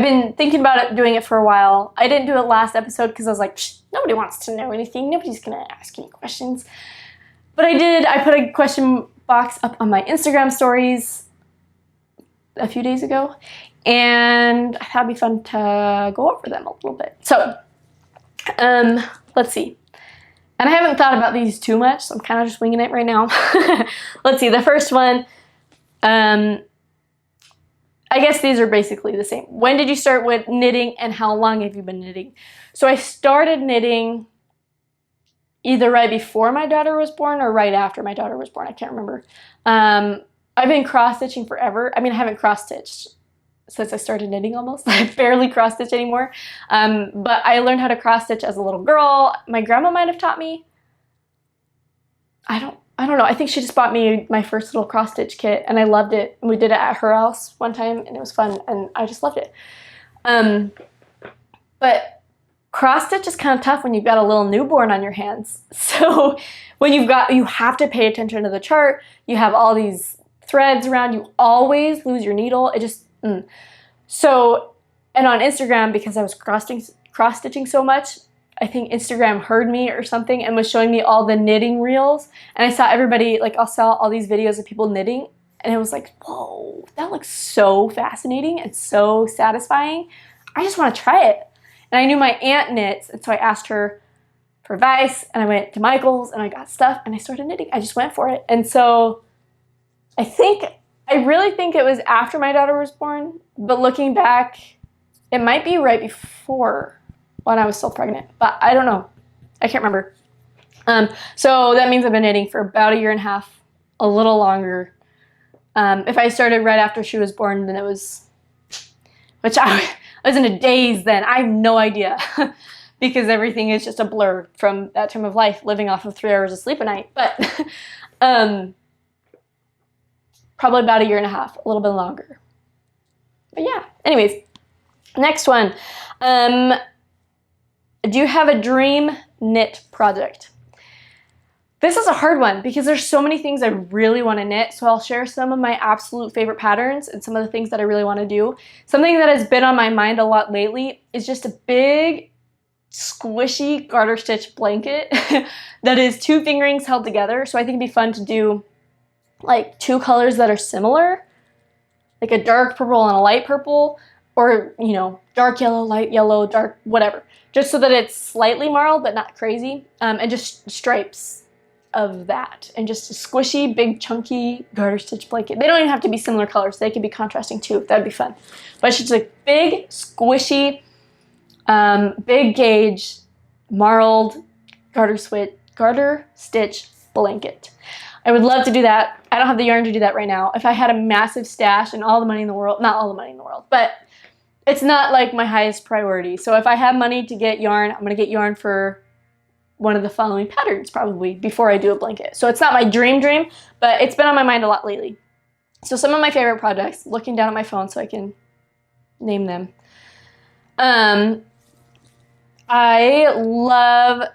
been thinking about doing it for a while. I didn't do it last episode because I was like, nobody wants to know anything. Nobody's gonna ask any questions. But I did. I put a question box up on my Instagram stories a few days ago, and I thought it'd be fun to go over them a little bit. So, let's see. And I haven't thought about these too much, so I'm kind of just winging it right now. Let's see. The first one. I guess these are basically the same. When did you start with knitting and how long have you been knitting? So I started knitting either right before my daughter was born or right after my daughter was born. I can't remember. I've been cross-stitching forever. I mean, I haven't cross-stitched since I started knitting almost. I barely cross-stitch anymore. But I learned how to cross-stitch as a little girl. My grandma might have taught me. I don't know. I think she just bought me my first little cross-stitch kit, and I loved it. And we did it at her house one time, and it was fun, and I just loved it. But cross-stitch is kind of tough when you've got a little newborn on your hands. So when you have to pay attention to the chart. You have all these threads around. You always lose your needle. It just, So, and on Instagram, because I was cross-stitching so much, I think Instagram heard me or something and was showing me all the knitting reels. And I saw everybody, like I saw all these videos of people knitting. And it was like, whoa, that looks so fascinating and so satisfying. I just want to try it. And I knew my aunt knits. And so I asked her for advice. And I went to Michael's and I got stuff. And I started knitting. I just went for it. And so I really think it was after my daughter was born. But looking back, it might be right before, when I was still pregnant, but I don't know. I can't remember. So that means I've been knitting for about 1.5 years, a little longer. If I started right after she was born, then it was, which I was in a daze then. I have no idea because everything is just a blur from that time of life, living off of 3 hours of sleep a night. But probably about 1.5 years, a little bit longer. But yeah, anyways, next one. Do you have a dream knit project? This is a hard one because there's so many things I really want to knit. So I'll share some of my absolute favorite patterns and some of the things that I really want to do. Something that has been on my mind a lot lately is just a big, squishy garter stitch blanket that is 2 fingerings held together. So I think it'd be fun to do like 2 colors that are similar, like a dark purple and a light purple, or, you know, dark yellow, light yellow, dark, whatever. Just so that it's slightly marled, but not crazy. And just stripes of that. And just a squishy, big, chunky garter stitch blanket. They don't even have to be similar colors. They could be contrasting too. That'd be fun. But it's just a big, squishy, big gauge, marled garter stitch blanket. I would love to do that. I don't have the yarn to do that right now. If I had a massive stash and all the money in the world, not all the money in the world, but it's not like my highest priority. So if I have money to get yarn, I'm going to get yarn for one of the following patterns probably before I do a blanket. So it's not my dream, but it's been on my mind a lot lately. So some of my favorite projects, looking down at my phone so I can name them. I love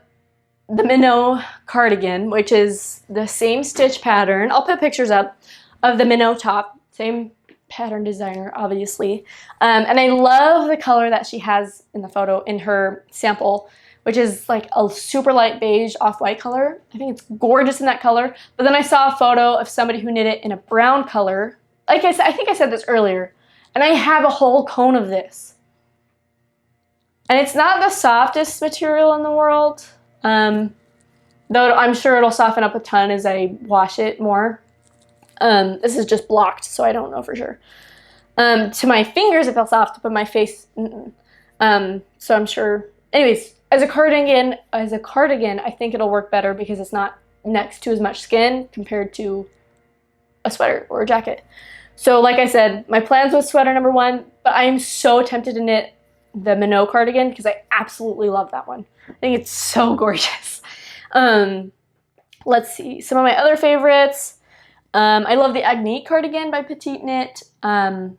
the Minou cardigan, which is the same stitch pattern. I'll put pictures up of the Minou top, same pattern designer, obviously. And I love the color that she has in the photo, in her sample, which is like a super light beige off-white color. I think it's gorgeous in that color. But then I saw a photo of somebody who knit it in a brown color. Like I said, I think I said this earlier, and I have a whole cone of this. And it's not the softest material in the world, though I'm sure it'll soften up a ton as I wash it more. This is just blocked, so I don't know for sure. To my fingers it felt soft, but my face, so I'm sure. Anyways, as a cardigan, I think it'll work better because it's not next to as much skin compared to a sweater or a jacket. So like I said, my plans was sweater number 1, but I am so tempted to knit the Minou cardigan because I absolutely love that one. I think it's so gorgeous. Let's see, some of my other favorites. I love the Agnique cardigan by Petite Knit. I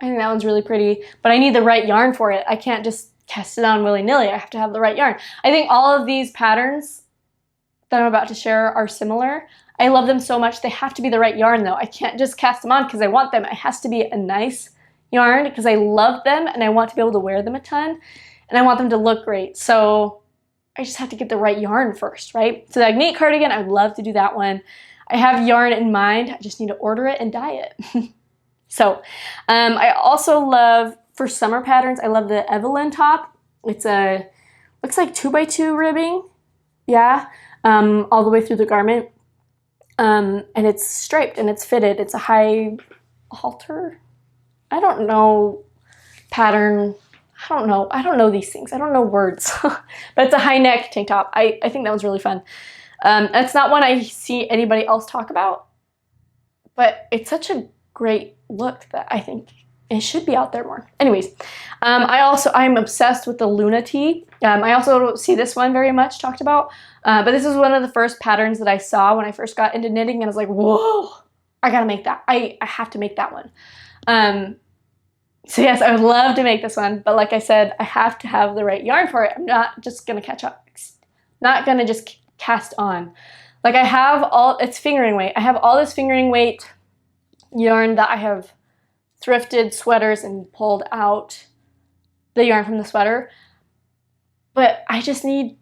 think that one's really pretty, but I need the right yarn for it. I can't just cast it on willy-nilly. I have to have the right yarn. I think all of these patterns that I'm about to share are similar. I love them so much. They have to be the right yarn though. I can't just cast them on because I want them. It has to be a nice yarn because I love them and I want to be able to wear them a ton and I want them to look great. So I just have to get the right yarn first, right? So the Agnique cardigan, I'd love to do that one. I have yarn in mind. I just need to order it and dye it. So I also love, for summer patterns, I love the Evelyn top. It's a, looks like 2x2 ribbing. Yeah, all the way through the garment. And it's striped and it's fitted. It's a high halter. I don't know pattern. I don't know these things. I don't know words. But it's a high neck tank top. I think that one's really fun. It's not one I see anybody else talk about, but it's such a great look that I think it should be out there more. Anyways, I'm obsessed with the Luna tee. I also don't see this one very much talked about, but this is one of the first patterns that I saw when I first got into knitting, and I was like, whoa, I gotta make that. I have to make that one. So yes, I would love to make this one, but like I said, I have to have the right yarn for it. I'm not just gonna not gonna just cast on. Like I have it's fingering weight. I have all this fingering weight yarn that I have thrifted sweaters and pulled out the yarn from the sweater, but I just need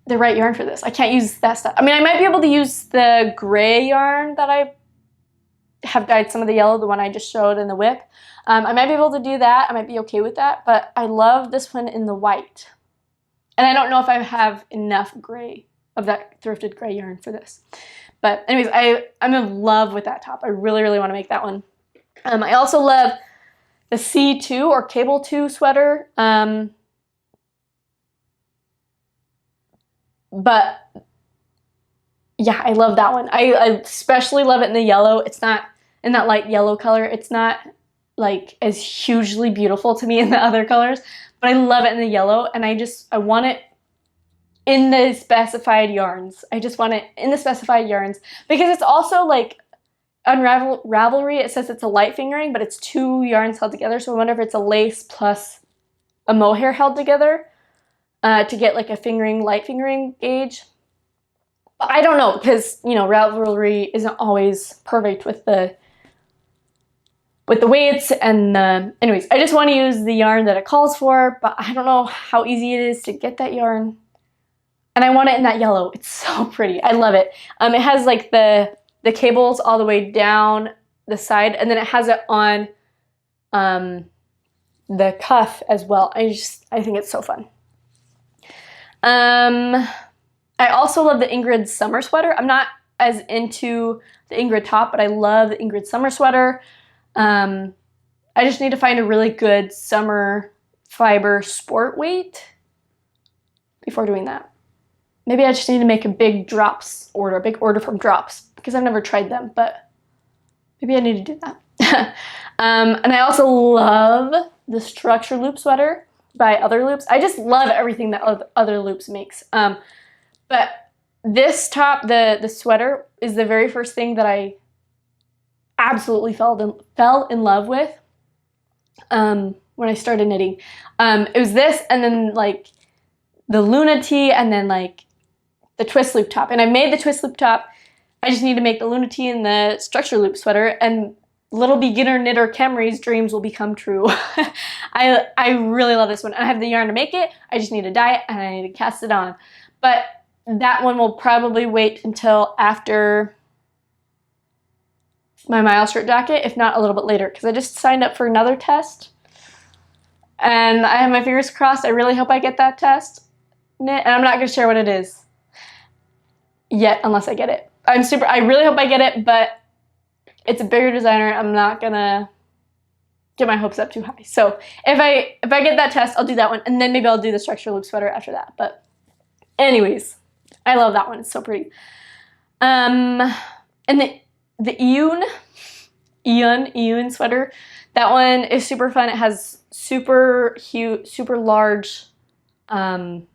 the right yarn for this. I can't use that stuff. I mean, I might be able to use the gray yarn that I have dyed some of the yellow, the one I just showed in the whip. I might be able to do that. I might be okay with that, but I love this one in the white. And I don't know if I have enough gray of that thrifted gray yarn for this. But anyways, I'm in love with that top. I really, really want to make that one. I also love the C2 or Cable 2 sweater. But yeah, I love that one. I especially love it in the yellow. It's not in that light yellow color. It's not like as hugely beautiful to me in the other colors, but I love it in the yellow, and I want it in the specified yarns. I just want it in the specified yarns because it's also like on Ravelry, it says it's a light fingering, but it's 2 yarns held together. So I wonder if it's a lace plus a mohair held together to get like a light fingering gauge. But I don't know because, you know, Ravelry isn't always perfect with the weights and anyways, I just want to use the yarn that it calls for, but I don't know how easy it is to get that yarn. And I want it in that yellow. It's so pretty. I love it. It has like the cables all the way down the side, and then it has it on the cuff as well. I think it's so fun. I also love the Ingrid summer sweater. I'm not as into the Ingrid top, but I love the Ingrid summer sweater. I just need to find a really good summer fiber sport weight before doing that. Maybe I just need to make a big order from Drops, because I've never tried them, but maybe I need to do that. And I also love the Structure Loop sweater by Other Loops. I just love everything that Other Loops makes. But this top, the sweater, is the very first thing that I absolutely fell in love with when I started knitting. It was this, and then like the Luna tee, and then like the twist loop top. And I made the twist loop top. I just need to make the Luna tee and the Structure Loop sweater. And little beginner knitter Kemri's dreams will become true. I really love this one. I have the yarn to make it. I just need to dye it and I need to cast it on. But that one will probably wait until after my mile skirt jacket, if not a little bit later, because I just signed up for another test. And I have my fingers crossed. I really hope I get that test knit. And I'm not going to share what it is yet unless I get it. I really hope I get it, but it's a bigger designer. I'm not going to get my hopes up too high. So if I get that test, I'll do that one. And then maybe I'll do the structure loop sweater after that. But anyways, I love that one. It's so pretty. And the Iun sweater, that one is super fun. It has super huge, super large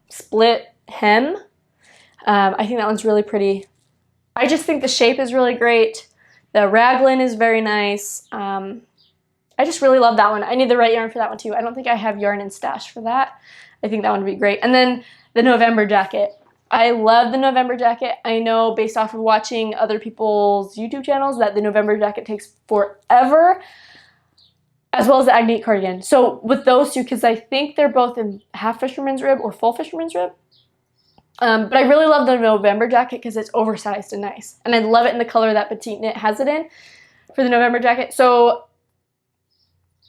split hem. I think that one's really pretty. I just think the shape is really great. The raglan is very nice. I just really love that one. I need the right yarn for that one too. I don't think I have yarn in stash for that. I think that one would be great. And then the November jacket. I love the November jacket. I know based off of watching other people's YouTube channels that the November jacket takes forever, as well as the Agnete cardigan. So with those two, because I think they're both in half fisherman's rib or full fisherman's rib. But I really love the November jacket because it's oversized and nice. And I love it in the color that Petite Knit has it in for the November jacket. So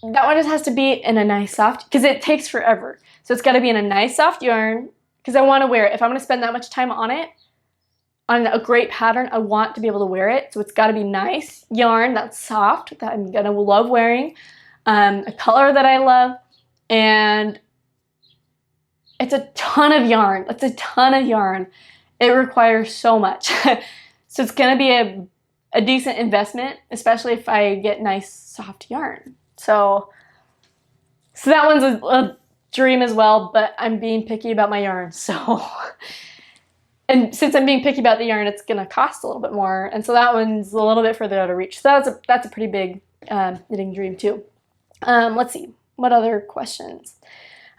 that one just has to be in a nice soft, because it takes forever. So it's got to be in a nice soft yarn, because I want to wear it. If I'm going to spend that much time on it, on a great pattern, I want to be able to wear it. So it's got to be nice yarn that's soft, that I'm going to love wearing, a color that I love, and it's a ton of yarn. It's a ton of yarn. It requires so much. So it's going to be a decent investment, especially if I get nice soft yarn. So that one's a dream as well, but I'm being picky about my yarn. So, and since I'm being picky about the yarn, it's going to cost a little bit more. And so that one's a little bit further out of reach. So that's a pretty big knitting dream too. Let's see. What other questions?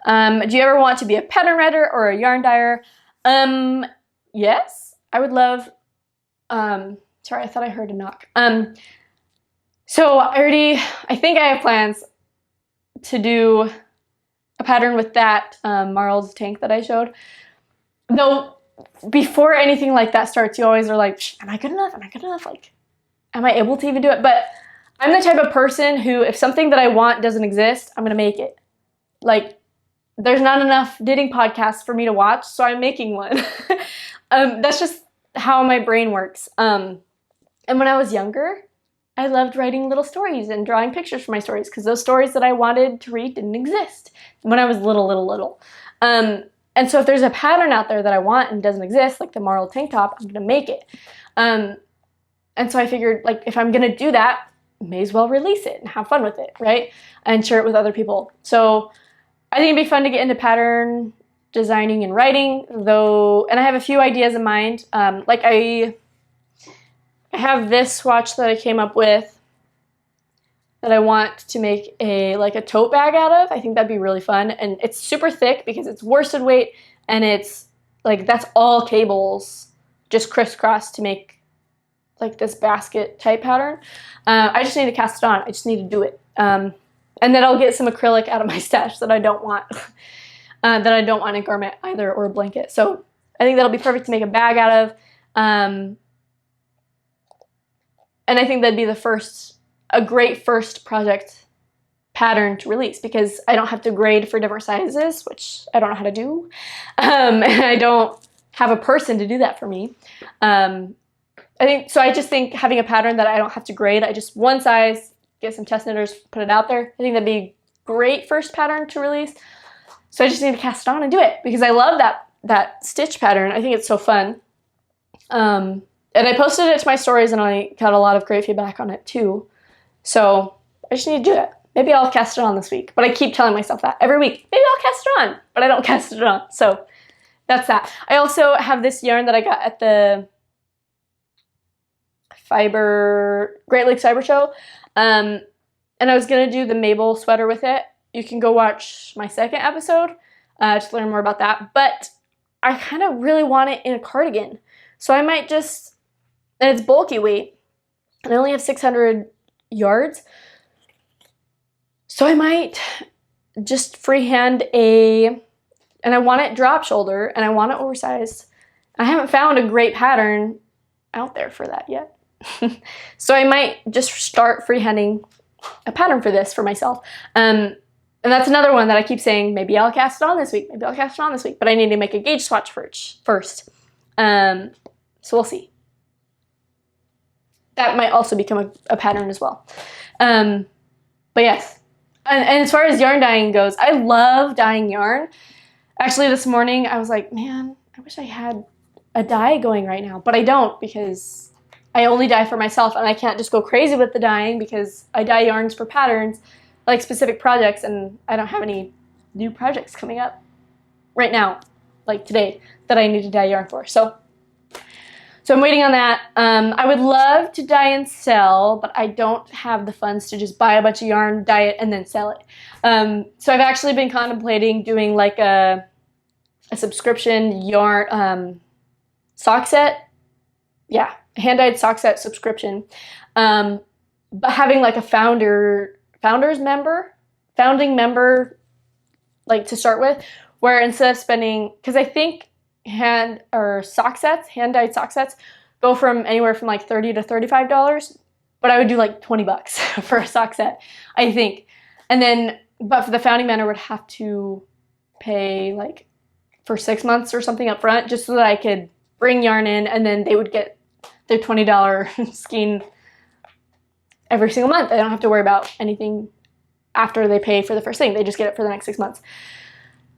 Do you ever want to be a pattern writer or a yarn dyer? Yes, I would love, sorry, I thought I heard a knock. So I think I have plans to do a pattern with that marled tank that I showed. Though, before anything like that starts, you always are like, am I good enough? Am I good enough? Like, am I able to even do it? But I'm the type of person who, if something that I want doesn't exist, I'm going to make it. Like, there's not enough knitting podcasts for me to watch, so I'm making one. That's just how my brain works. And when I was younger, I loved writing little stories and drawing pictures for my stories, because those stories that I wanted to read didn't exist when I was little. And so if there's a pattern out there that I want and doesn't exist, like the marled tank top, I'm going to make it. And so I figured, like, if I'm going to do that, may as well release it and have fun with it, right? And share it with other people. So I think it'd be fun to get into pattern designing and writing, though, and I have a few ideas in mind. Like I have this swatch that I came up with that I want to make a tote bag out of. I think that'd be really fun. And it's super thick because it's worsted weight, and it's like, that's all cables just crisscross to make like this basket type pattern. I just need to cast it on. I just need to do it. And then I'll get some acrylic out of my stash that I don't want, in a garment either, or a blanket. So I think that'll be perfect to make a bag out of. And I think that'd be a great first project pattern to release, because I don't have to grade for different sizes, which I don't know how to do. And I don't have a person to do that for me. I just think having a pattern that I don't have to grade, I just one size, get some test knitters, put it out there. I think that'd be a great first pattern to release. So I just need to cast it on and do it, because I love that stitch pattern. I think it's so fun. And I posted it to my stories, and I got a lot of great feedback on it too. So I just need to do it. Maybe I'll cast it on this week. But I keep telling myself that every week. Maybe I'll cast it on, but I don't cast it on. So that's that. I also have this yarn that I got at the Great Lakes Fiber Show. And I was going to do the Mabel sweater with it. You can go watch my second episode to learn more about that. But I kind of really want it in a cardigan. So I might just, and it's bulky weight, and I only have 600 yards. So I might just freehand and I want it drop shoulder and I want it oversized. I haven't found a great pattern out there for that yet. So I might just start freehanding a pattern for this for myself. And that's another one that I keep saying, maybe I'll cast it on this week, maybe I'll cast it on this week, but I need to make a gauge swatch first. So we'll see. That might also become a pattern as well. But yes, and as far as yarn dyeing goes, I love dyeing yarn. Actually, this morning I was like, man, I wish I had a dye going right now, but I don't because I only dye for myself and I can't just go crazy with the dyeing because I dye yarns for patterns, like specific projects, and I don't have any new projects coming up right now, like today, that I need to dye yarn for. So I'm waiting on that. I would love to dye and sell, but I don't have the funds to just buy a bunch of yarn, dye it, and then sell it. So I've actually been contemplating doing like a subscription yarn sock set. Yeah, hand-dyed sock set subscription. But having like a founding member, like to start with, where instead of spending, because I think hand-dyed sock sets go from anywhere from like $30 to $35, but I would do like $20 for a sock set, I think. And then, but for the founding member would have to pay like for 6 months or something up front just so that I could bring yarn in and then they would get their $20 skein every single month. I don't have to worry about anything after they pay for the first thing. They just get it for the next 6 months.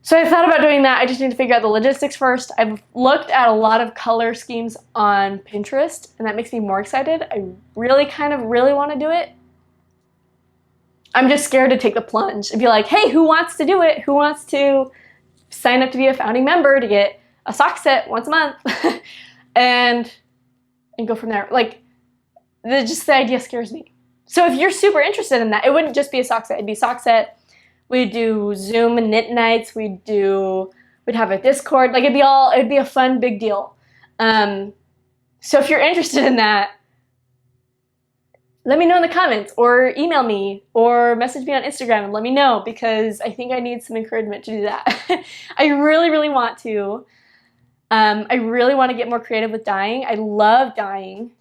So I thought about doing that. I just need to figure out the logistics first. I've looked at a lot of color schemes on Pinterest, and that makes me more excited. I really want to do it. I'm just scared to take the plunge and be like, hey, who wants to do it? Who wants to sign up to be a founding member to get a sock set once a month and go from there? Like, just the idea scares me. So if you're super interested in that, it wouldn't just be a sock set. It'd be a sock set. We'd do Zoom and knit nights. We'd have a Discord. Like, it'd be a fun, big deal. So if you're interested in that, let me know in the comments or email me or message me on Instagram and let me know, because I think I need some encouragement to do that. I really want to. I really want to get more creative with dyeing. I love dyeing.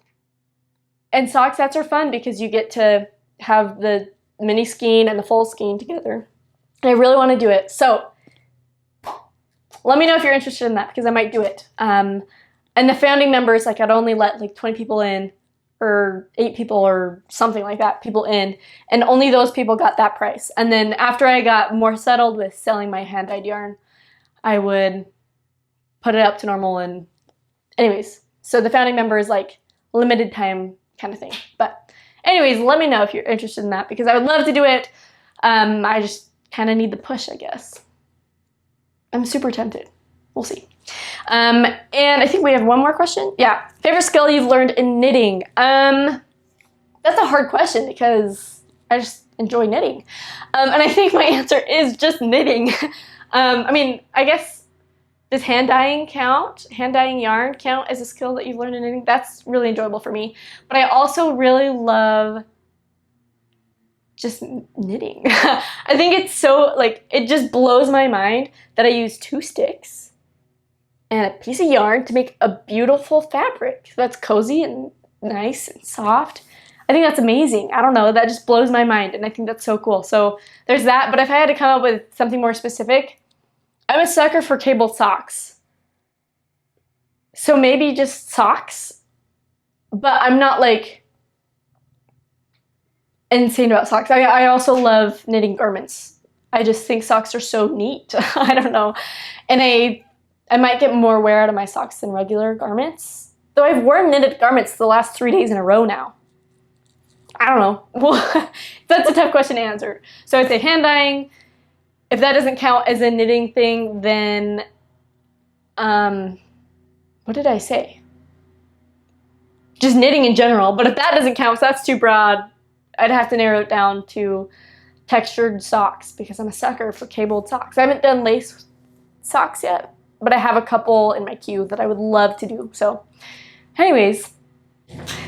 And sock sets are fun because you get to have the mini skein and the full skein together. And I really want to do it. So let me know if you're interested in that, because I might do it. And the founding members, like, I'd only let like 20 people in, or 8 people or something like that, people in, and only those people got that price. And then after I got more settled with selling my hand-dyed yarn, I would put it up to normal. And anyways, so the founding member is like limited time kind of thing. But anyways, let me know if you're interested in that, because I would love to do it. I just kind of need the push, I guess. I'm super tempted. We'll see. And I think we have one more question. Yeah. Favorite skill you've learned in knitting? That's a hard question because I just enjoy knitting. And I think my answer is just knitting. I mean, I guess, does hand dyeing count? Hand dyeing yarn count as a skill that you've learned in knitting? That's really enjoyable for me. But I also really love just knitting. I think it's so, like, it just blows my mind that I use 2 sticks and a piece of yarn to make a beautiful fabric that's cozy and nice and soft. I think that's amazing. I don't know, that just blows my mind, and I think that's so cool. So there's that. But if I had to come up with something more specific, I'm a sucker for cabled socks. So maybe just socks, but I'm not like insane about socks. I also love knitting garments. I just think socks are so neat. I don't know. And I might get more wear out of my socks than regular garments. Though I've worn knitted garments the last 3 days in a row now. I don't know. Well, that's a tough question to answer. So I'd say hand dyeing. If that doesn't count as a knitting thing, then what did I say? Just knitting in general. But if that doesn't count, so that's too broad, I'd have to narrow it down to textured socks, because I'm a sucker for cabled socks. I haven't done lace socks yet, but I have a couple in my queue that I would love to do. So anyways,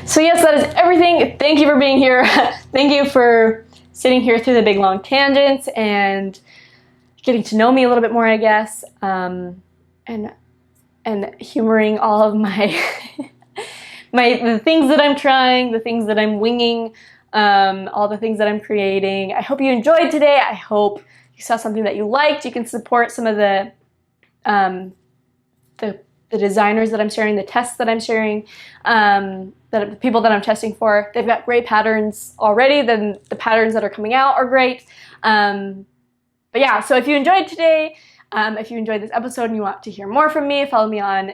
So yes, that is everything. Thank you for being here. Thank you for sitting here through the big long tangents and getting to know me a little bit more, I guess, and humoring all of my the things that I'm trying, the things that I'm winging, all the things that I'm creating. I hope you enjoyed today. I hope you saw something that you liked. You can support some of the designers that I'm sharing, the tests that I'm sharing, the people that I'm testing for. They've got great patterns already. Then the patterns that are coming out are great. But yeah, so if you enjoyed today, if you enjoyed this episode and you want to hear more from me, follow me on,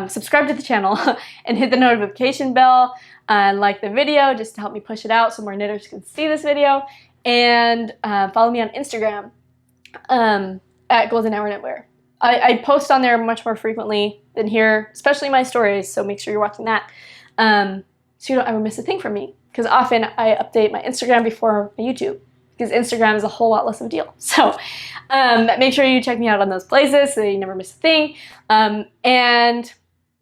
subscribe to the channel and hit the notification bell, like the video just to help me push it out so more knitters can see this video, and follow me on Instagram at Golden Hour Knitwear. I post on there much more frequently than here, especially my stories, so make sure you're watching that so you don't ever miss a thing from me, because often I update my Instagram before my YouTube, because Instagram is a whole lot less of a deal. So make sure you check me out on those places so you never miss a thing. And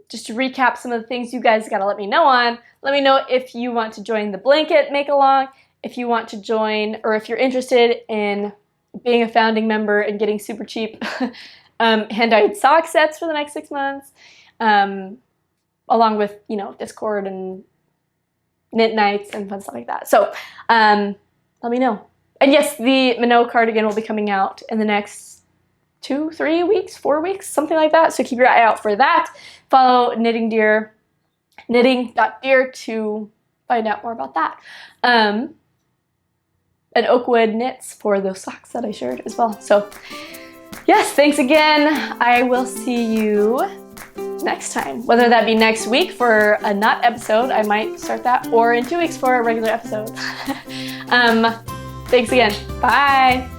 just to recap some of the things you guys gotta let me know on, let me know if you want to join the blanket make-along, if you want to join, or if you're interested in being a founding member and getting super cheap hand-dyed sock sets for the next 6 months, along with, you know, Discord and knit nights and fun stuff like that. So let me know. And yes, the Minou cardigan will be coming out in the next 2, 3 weeks, 4 weeks, something like that. So keep your eye out for that. Follow Knitting.Deer, Knitting.Deer to find out more about that. And Oakwood knits for those socks that I shared as well. So yes, thanks again. I will see you next time. Whether that be next week for a knot episode, I might start that, or in 2 weeks for a regular episode. Thanks again. Bye.